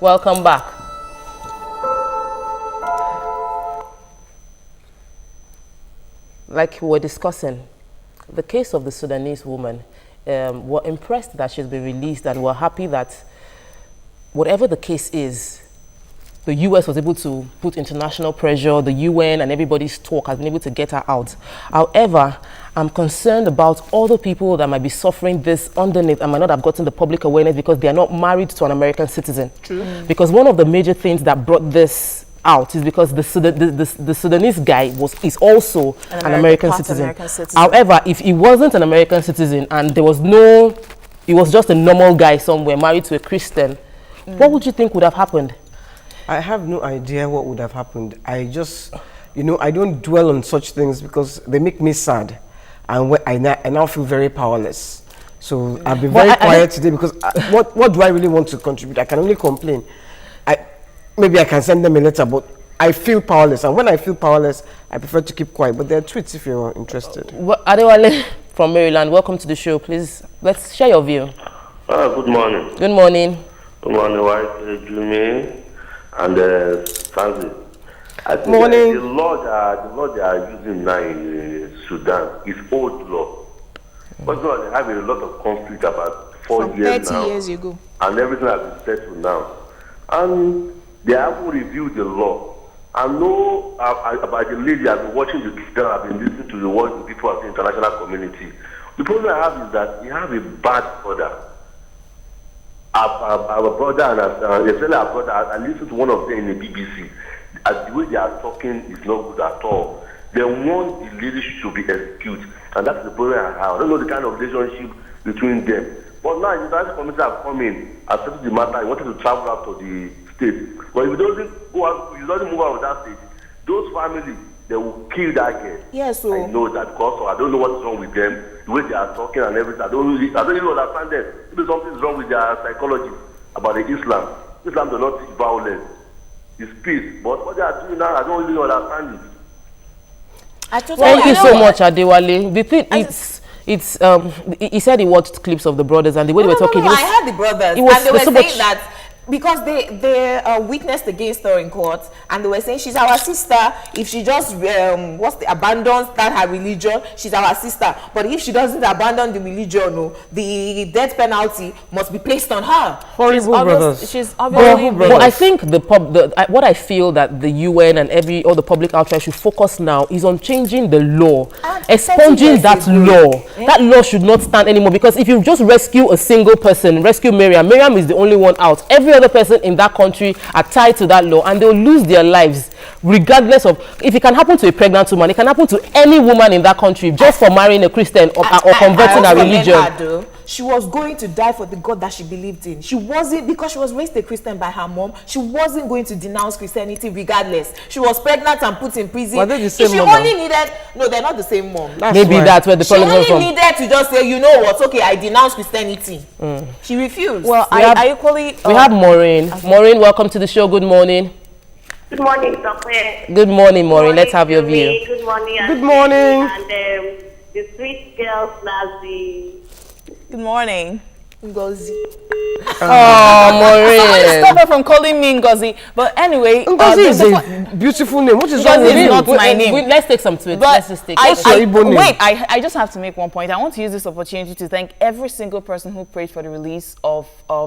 Welcome back. Like we were discussing, the case of the Sudanese woman, we're impressed that she's been released, and we're happy that whatever the case is, the US was able to put international pressure, the UN and everybody's talk has been able to get her out. However, I'm concerned about other people that might be suffering this underneath and might not have gotten the public awareness because they are not married to an American citizen. True. Because one of the major things that brought this out is because the Sudanese guy is also an American citizen. However, if he wasn't an American citizen and there was he was just a normal guy somewhere married to a Christian, what would you think would have happened? I have no idea what would have happened. I just, I don't dwell on such things because they make me sad. And I now feel very powerless. So I've been very quiet today because what do I really want to contribute? I can only complain. Maybe I can send them a letter, but I feel powerless. And when I feel powerless, I prefer to keep quiet. But there are tweets if you're interested. Adewale from Maryland, welcome to the show. Please, let's share your view. Good morning. Good morning. Good morning, wife, Jimmy, and Sanzi. I think morning. The law they are using now in Sudan is old law. But they're having a lot of conflict about 4 years 30 now. years ago. And everything has been settled now. And they haven't reviewed the law. I know about the lady, I've been watching the Twitter, I've been listening to the words of people of the international community. The problem I have is that you have a bad brother. Our brother and especially our brother, I listened to one of them in the BBC. As the way they are talking is not good at all. They want the lady to be executed. And that's the problem I have. I don't know the kind of relationship between them. But now, the international community have come in, accepted the matter, and wanted to travel out to the state. But if it doesn't go out, if it doesn't move out of that state, those families, they will kill that girl. Yes, so I know that because I don't know what's wrong with them, the way they are talking and everything. I don't even understand them. Maybe something's wrong with their psychology about the Islam. Islam does not teach violence. It's peace. But what they are doing now, I don't really understand it. Thank you so much, Adewale. The thing he said he watched clips of the brothers and the way they were talking. I had the brothers, and they were saying that because they witnessed against her in court, and they were saying she's our sister. If she just abandons her religion, she's our sister. But if she doesn't abandon the religion, the death penalty must be placed on her. Horrible brothers. She's obviously. But I think what I feel that the UN and all the public outreach should focus now is on changing the law, expunging that law. Yeah. That law should not stand anymore, because if you just rescue a single person, rescue Miriam is the only one out. Every other person in that country are tied to that law, and they'll lose their lives regardless of if it can happen to a pregnant woman. It can happen to any woman in that country just for marrying a Christian or converting her religion. She was going to die for the God that she believed in. She wasn't, because she was raised a Christian by her mom, she wasn't going to denounce Christianity regardless. She was pregnant and put in prison. Were they the same mom? Only needed, no, they're not the same mom. That's where the problem comes from. She only needed to just say, you know what, okay, I denounce Christianity. She refused. Well, we have Maureen. Okay. Maureen, welcome to the show. Good morning. Good morning, Dr. Good morning, Maureen. Let's have your view. Good morning. Good morning. And the sweet girls, Nazi. Good morning, Ngozi. Oh, Maureen. Stop her from calling me Ngozi. But anyway, Ngozi is a beautiful name. What is wrong with it? Not my name. Let's take some tweets. Let's just take I just have to make one point. I want to use this opportunity to thank every single person who prayed for the release of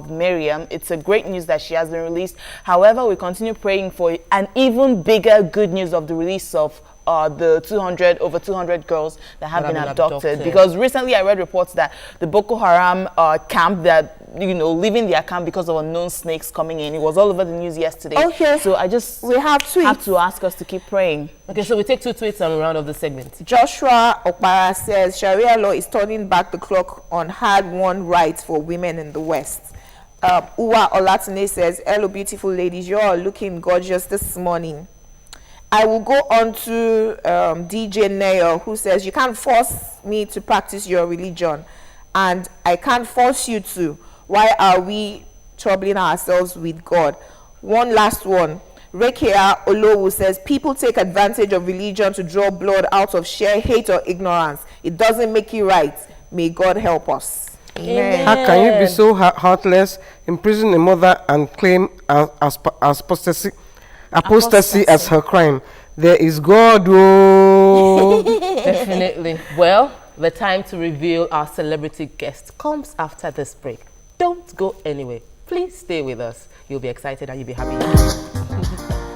Miriam. It's a great news that she has been released. However, we continue praying for an even bigger good news of the release of over 200 girls that have been abducted. Because recently I read reports that the Boko Haram camp, that leaving their camp because of unknown snakes coming in. It was all over the news yesterday. Okay. So I just have to ask us to keep praying. Okay, so we take 2 tweets and we round off the segment. Joshua Okpara says Sharia law is turning back the clock on hard-won rights for women in the West. Uwa Olatune says, hello beautiful ladies, you're all looking gorgeous this morning. I will go on to DJ Nayo, who says, you can't force me to practice your religion, and I can't force you to. Why are we troubling ourselves with God? One last one. Rekia Olowu says, people take advantage of religion to draw blood out of sheer hate or ignorance. It doesn't make it right. May God help us. Amen. How can you be so heartless, imprison a mother and claim apostasy as her crime? There is God. Oh. Definitely. Well, the time to reveal our celebrity guest comes after this break. Don't go anywhere. Please stay with us. You'll be excited and you'll be happy.